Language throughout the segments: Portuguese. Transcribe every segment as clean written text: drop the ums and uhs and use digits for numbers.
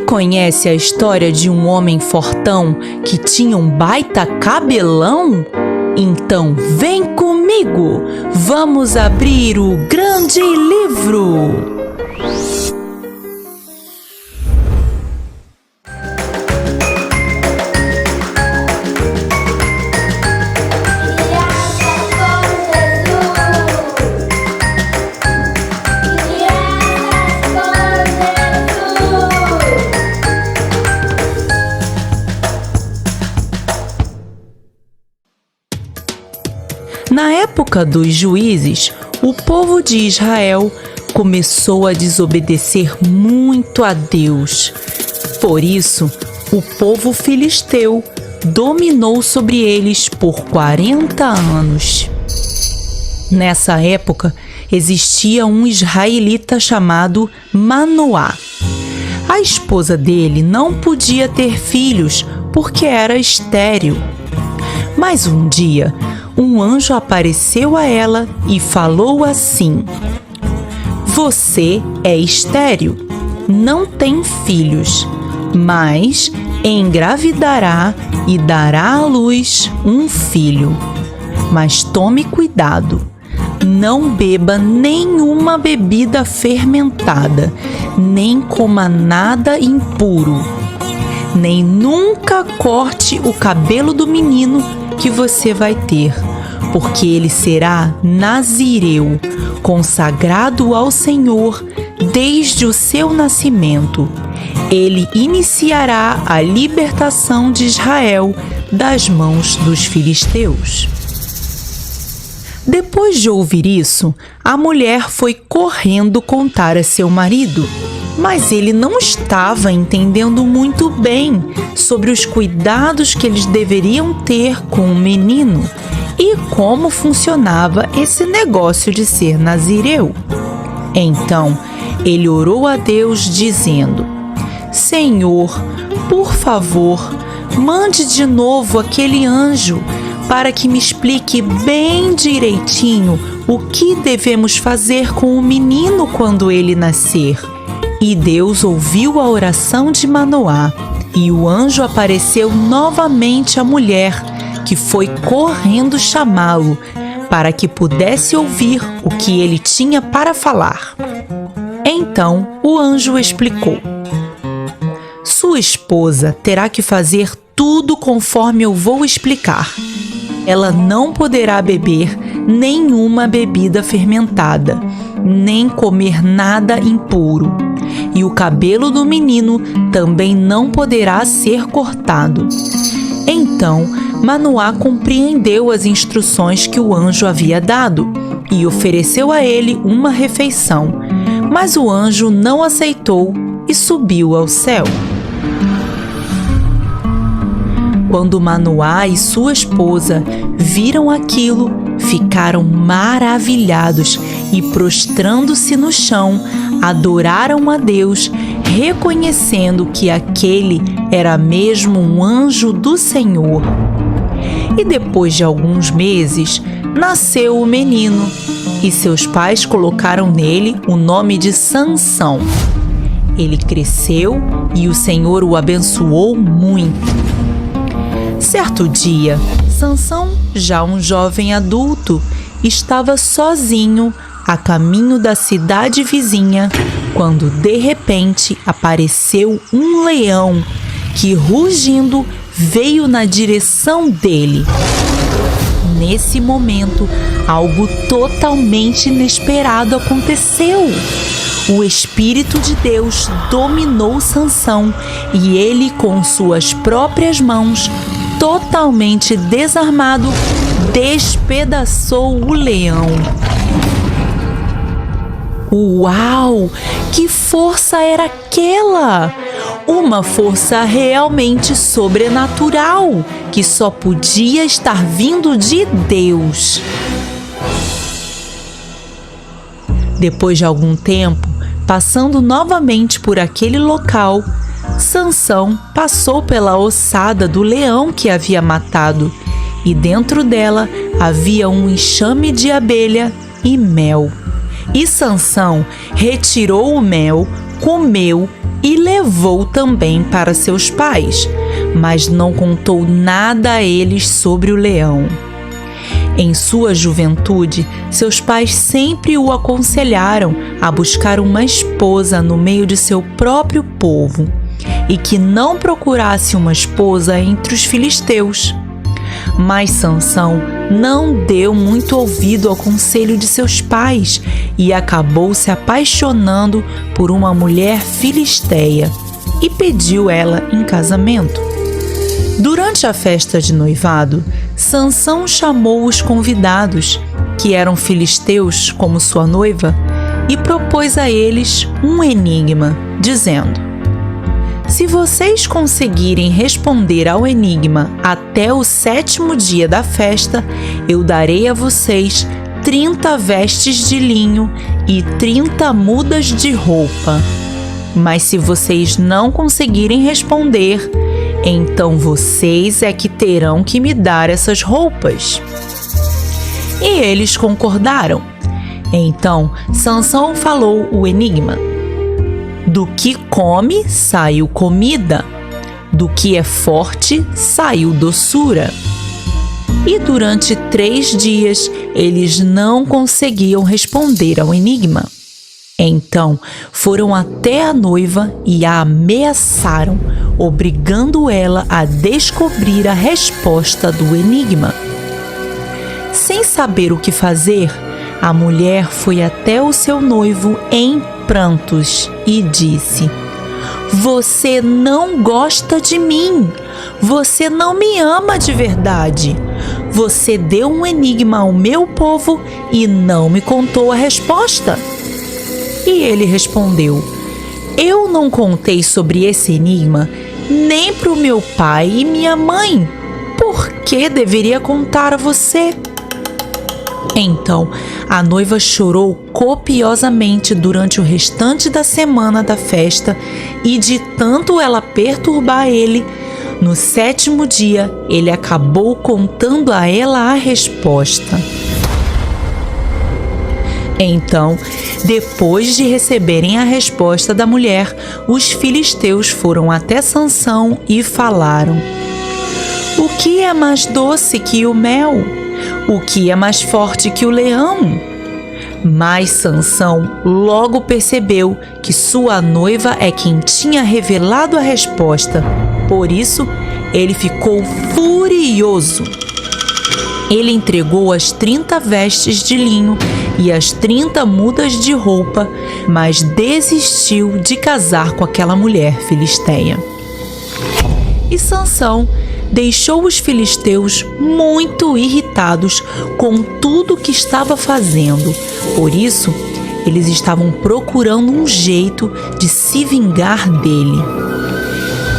conhece a história de um homem fortão que tinha um baita cabelão? Então vem comigo, vamos abrir o grande livro! Na época dos juízes, o povo de Israel começou a desobedecer muito a Deus. Por isso, o povo filisteu dominou sobre eles por 40 anos. Nessa época, existia um israelita chamado Manoá. A esposa dele não podia ter filhos porque era estéril. Mas um dia, um anjo apareceu a ela e falou assim: "Você é estéril, não tem filhos, mas engravidará e dará à luz um filho. Mas tome cuidado, não beba nenhuma bebida fermentada, nem coma nada impuro, nem nunca corte o cabelo do menino que você vai ter, porque ele será nazireu, consagrado ao Senhor desde o seu nascimento. Ele iniciará a libertação de Israel das mãos dos filisteus." Depois de ouvir isso, a mulher foi correndo contar a seu marido, mas ele não estava entendendo muito bem sobre os cuidados que eles deveriam ter com o menino e como funcionava esse negócio de ser nazireu. Então, ele orou a Deus dizendo: "Senhor, por favor, mande de novo aquele anjo para que me explique bem direitinho o que devemos fazer com o menino quando ele nascer." E Deus ouviu a oração de Manoá, e o anjo apareceu novamente à mulher, que foi correndo chamá-lo, para que pudesse ouvir o que ele tinha para falar. Então o anjo explicou: "Sua esposa terá que fazer tudo conforme eu vou explicar. Ela não poderá beber nenhuma bebida fermentada, nem comer nada impuro. E o cabelo do menino também não poderá ser cortado." Então Manoá compreendeu as instruções que o anjo havia dado e ofereceu a ele uma refeição, mas o anjo não aceitou e subiu ao céu. Quando Manoá e sua esposa viram aquilo, ficaram maravilhados e, prostrando-se no chão, adoraram a Deus, reconhecendo que aquele era mesmo um anjo do Senhor. E depois de alguns meses, nasceu o menino, e seus pais colocaram nele o nome de Sansão. Ele cresceu e o Senhor o abençoou muito. Certo dia, Sansão, já um jovem adulto, estava sozinho a caminho da cidade vizinha, quando de repente apareceu um leão que, rugindo, veio na direção dele. Nesse momento, algo totalmente inesperado aconteceu. O Espírito de Deus dominou Sansão e ele, com suas próprias mãos, totalmente desarmado, despedaçou o leão. Uau! Que força era aquela? Uma força realmente sobrenatural, que só podia estar vindo de Deus. Depois de algum tempo, passando novamente por aquele local, Sansão passou pela ossada do leão que havia matado, e dentro dela havia um enxame de abelha e mel. E Sansão retirou o mel, comeu e levou também para seus pais, mas não contou nada a eles sobre o leão. Em sua juventude, seus pais sempre o aconselharam a buscar uma esposa no meio de seu próprio povo e que não procurasse uma esposa entre os filisteus. Mas Sansão não deu muito ouvido ao conselho de seus pais e acabou se apaixonando por uma mulher filisteia e pediu ela em casamento. Durante a festa de noivado, Sansão chamou os convidados, que eram filisteus como sua noiva, e propôs a eles um enigma, dizendo: se vocês conseguirem responder ao enigma até o 7º dia da festa, eu darei a vocês 30 vestes de linho e 30 mudas de roupa. Mas se vocês não conseguirem responder, então vocês é que terão que me dar essas roupas. E eles concordaram. Então Sansão falou o enigma: do que come, saiu comida. Do que é forte, saiu doçura. E durante 3 dias, eles não conseguiam responder ao enigma. Então, foram até a noiva e a ameaçaram, obrigando ela a descobrir a resposta do enigma. Sem saber o que fazer, a mulher foi até o seu noivo em prantos e disse: você não gosta de mim, você não me ama de verdade. Você deu um enigma ao meu povo e não me contou a resposta. E ele respondeu: eu não contei sobre esse enigma nem para o meu pai e minha mãe. Por que deveria contar a você? Então, a noiva chorou copiosamente durante o restante da semana da festa e, de tanto ela perturbar ele, no 7º dia, ele acabou contando a ela a resposta. Então, depois de receberem a resposta da mulher, os filisteus foram até Sansão e falaram: o que é mais doce que o mel? O que é mais forte que o leão? Mas Sansão logo percebeu que sua noiva é quem tinha revelado a resposta. Por isso, ele ficou furioso. Ele entregou as 30 vestes de linho e as 30 mudas de roupa, mas desistiu de casar com aquela mulher filisteia. E Sansão deixou os filisteus muito irritados com tudo o que estava fazendo. Por isso, eles estavam procurando um jeito de se vingar dele.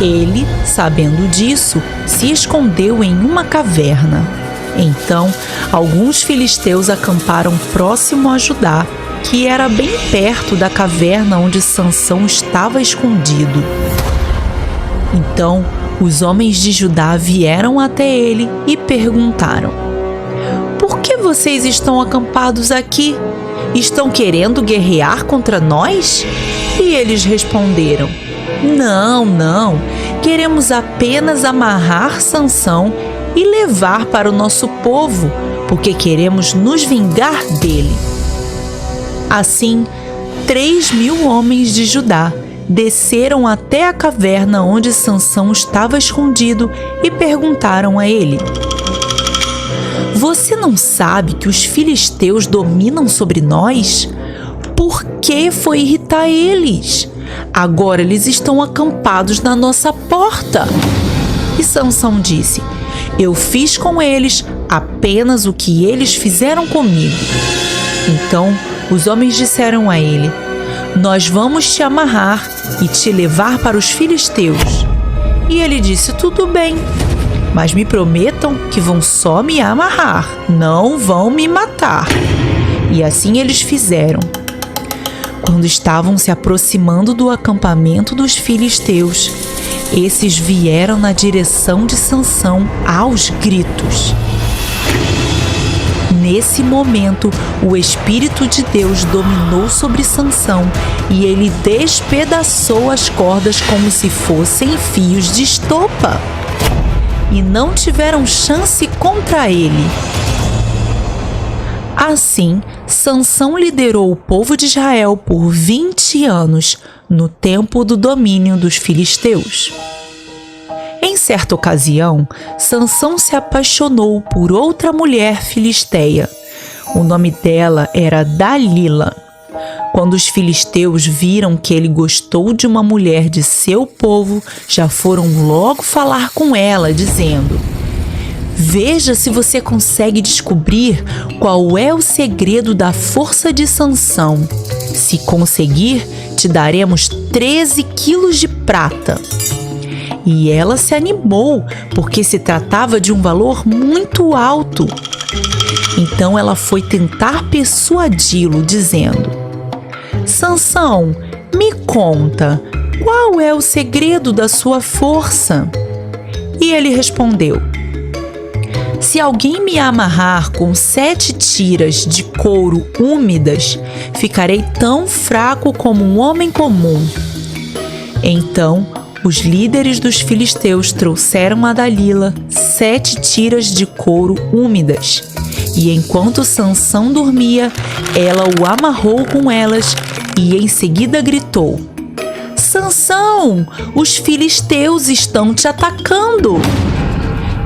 Ele, sabendo disso, se escondeu em uma caverna. Então, alguns filisteus acamparam próximo a Judá, que era bem perto da caverna onde Sansão estava escondido. Então, os homens de Judá vieram até ele e perguntaram: por que vocês estão acampados aqui? Estão querendo guerrear contra nós? E eles responderam: não, queremos apenas amarrar Sansão e levar para o nosso povo, porque queremos nos vingar dele. Assim, 3.000 homens de Judá desceram até a caverna onde Sansão estava escondido e perguntaram a ele: você não sabe que os filisteus dominam sobre nós? Por que foi irritar eles? Agora eles estão acampados na nossa porta. E Sansão disse: eu fiz com eles apenas o que eles fizeram comigo. Então os homens disseram a ele: nós vamos te amarrar e te levar para os filisteus. E ele disse: tudo bem, mas me prometam que vão só me amarrar, não vão me matar. E assim eles fizeram. Quando estavam se aproximando do acampamento dos filisteus, esses vieram na direção de Sansão aos gritos. Nesse momento, o Espírito de Deus dominou sobre Sansão e ele despedaçou as cordas como se fossem fios de estopa. E não tiveram chance contra ele. Assim, Sansão liderou o povo de Israel por 20 anos, no tempo do domínio dos filisteus. Em certa ocasião, Sansão se apaixonou por outra mulher filisteia. O nome dela era Dalila. Quando os filisteus viram que ele gostou de uma mulher de seu povo, já foram logo falar com ela, dizendo: "Veja se você consegue descobrir qual é o segredo da força de Sansão. Se conseguir, te daremos 13 quilos de prata." E ela se animou, porque se tratava de um valor muito alto. Então ela foi tentar persuadi-lo, dizendo: "Sansão, me conta, qual é o segredo da sua força?" E ele respondeu: "Se alguém me amarrar com 7 tiras de couro úmidas, ficarei tão fraco como um homem comum." Então, os líderes dos filisteus trouxeram a Dalila 7 tiras de couro úmidas. E enquanto Sansão dormia, ela o amarrou com elas e em seguida gritou: "Sansão, os filisteus estão te atacando!"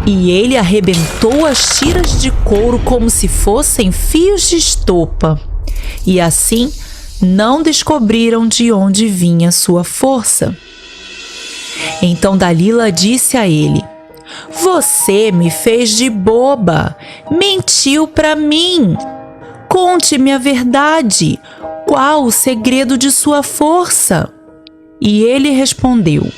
E ele arrebentou as tiras de couro como se fossem fios de estopa. E assim não descobriram de onde vinha sua força. Então Dalila disse a ele: "Você me fez de boba, mentiu para mim. Conte-me a verdade, qual o segredo de sua força?" E ele respondeu: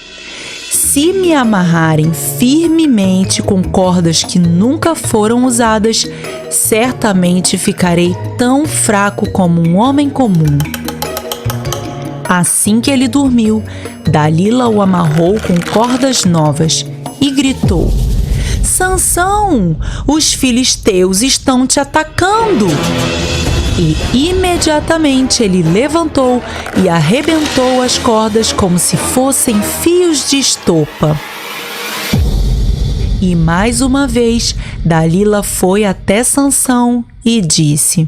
"Se me amarrarem firmemente com cordas que nunca foram usadas, certamente ficarei tão fraco como um homem comum." Assim que ele dormiu, Dalila o amarrou com cordas novas e gritou: "Sansão, os filisteus estão te atacando!" E imediatamente ele levantou e arrebentou as cordas como se fossem fios de estopa. E mais uma vez, Dalila foi até Sansão e disse: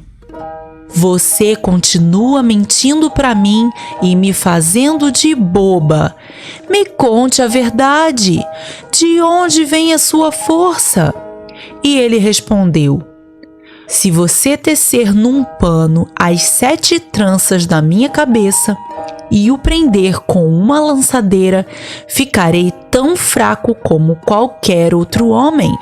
"Você continua mentindo para mim e me fazendo de boba. Me conte a verdade. De onde vem a sua força?" E ele respondeu: "Se você tecer num pano as 7 tranças da minha cabeça e o prender com uma lançadeira, ficarei tão fraco como qualquer outro homem."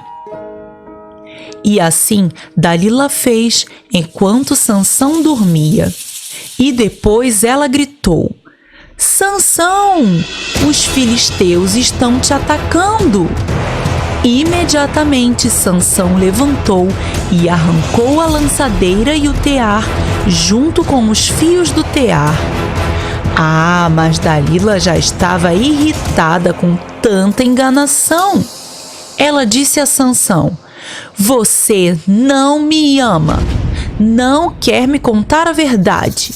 E assim Dalila fez enquanto Sansão dormia. E depois ela gritou: "Sansão, os filisteus estão te atacando!" Imediatamente Sansão levantou e arrancou a lançadeira e o tear, junto com os fios do tear. Mas Dalila já estava irritada com tanta enganação. Ela disse a Sansão: "Você não me ama, não quer me contar a verdade."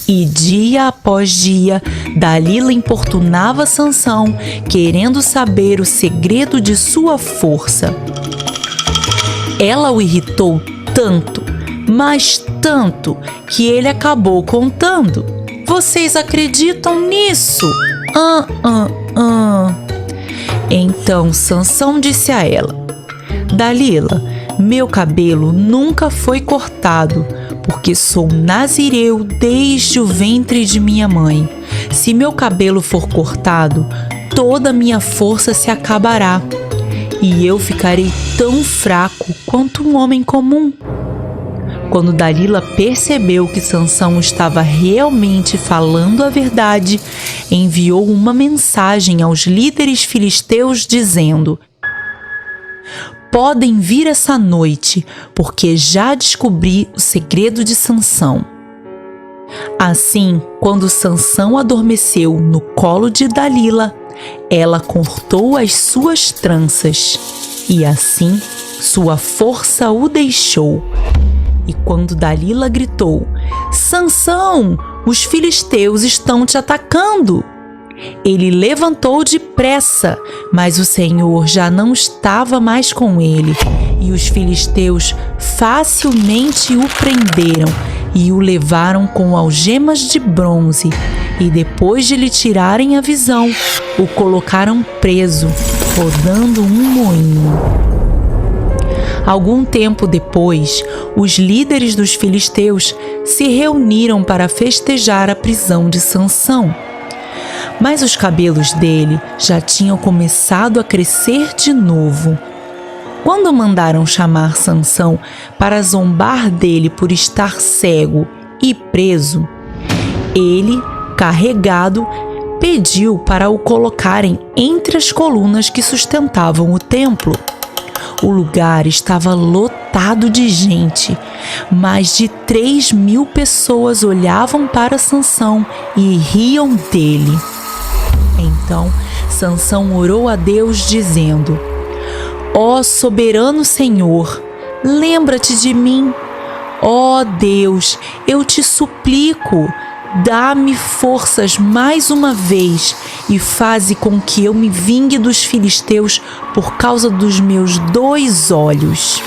E dia após dia, Dalila importunava Sansão, querendo saber o segredo de sua força. Ela o irritou tanto, mas tanto, que ele acabou contando. "Vocês acreditam nisso?" Então Sansão disse a ela: "Dalila, meu cabelo nunca foi cortado, porque sou nazireu desde o ventre de minha mãe. Se meu cabelo for cortado, toda a minha força se acabará, e eu ficarei tão fraco quanto um homem comum." Quando Dalila percebeu que Sansão estava realmente falando a verdade, enviou uma mensagem aos líderes filisteus dizendo: "Podem vir essa noite, porque já descobri o segredo de Sansão." Assim, quando Sansão adormeceu no colo de Dalila, ela cortou as suas tranças e assim Sua força o deixou. E quando Dalila gritou: Sansão, os filisteus estão te atacando! Ele levantou depressa, mas o Senhor já não estava mais com ele, e os filisteus facilmente o prenderam e o levaram com algemas de bronze, e depois de lhe tirarem a visão, o colocaram preso, rodando um moinho. Algum tempo depois, os líderes dos filisteus se reuniram para festejar a prisão de Sansão. Mas os cabelos dele já tinham começado a crescer de novo. Quando mandaram chamar Sansão para zombar dele por estar cego e preso, ele, carregado, pediu para o colocarem entre as colunas que sustentavam o templo. O lugar estava lotado de gente. Mais de 3.000 pessoas olhavam para Sansão e riam dele. Então, Sansão orou a Deus dizendo: Ó soberano Senhor, lembra-te de mim. Ó Deus, eu te suplico, dá-me forças mais uma vez e faze com que eu me vingue dos filisteus por causa dos meus 2 olhos.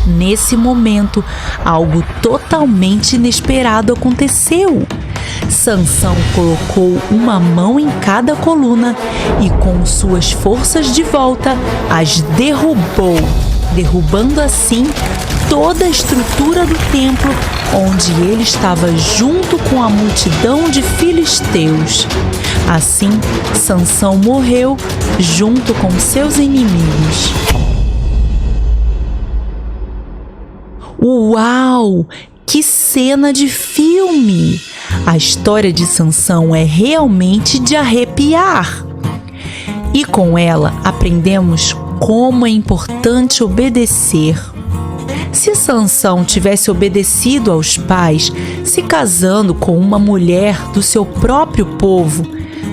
Nesse momento, algo totalmente inesperado aconteceu. Sansão colocou uma mão em cada coluna e, com suas forças de volta, as derrubou, derrubando assim toda a estrutura do templo onde ele estava junto com a multidão de filisteus. Assim, Sansão morreu junto com seus inimigos. Uau! Que cena de filme! A história de Sansão é realmente de arrepiar. E com ela aprendemos como é importante obedecer. Se Sansão tivesse obedecido aos pais, se casando com uma mulher do seu próprio povo,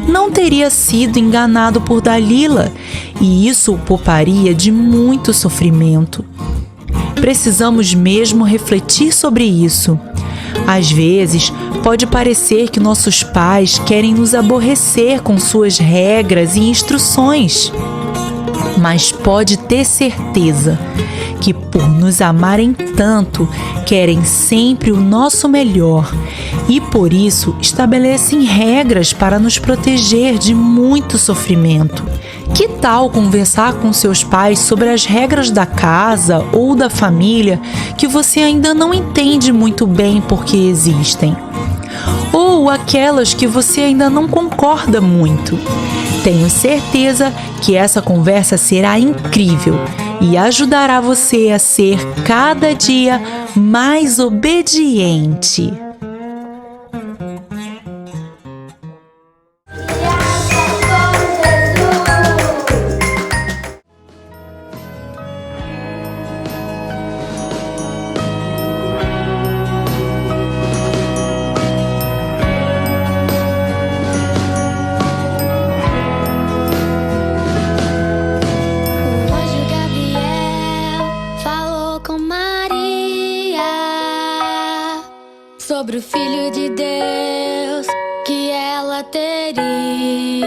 não teria sido enganado por Dalila, e isso o pouparia de muito sofrimento. Precisamos mesmo refletir sobre isso. Às vezes, pode parecer que nossos pais querem nos aborrecer com suas regras e instruções. Mas pode ter certeza que, por nos amarem tanto, querem sempre o nosso melhor e, por isso, estabelecem regras para nos proteger de muito sofrimento. Que tal conversar com seus pais sobre as regras da casa ou da família que você ainda não entende muito bem porque existem? Ou aquelas que você ainda não concorda muito? Tenho certeza que essa conversa será incrível e ajudará você a ser cada dia mais obediente. Sobre o Filho de Deus que ela teria.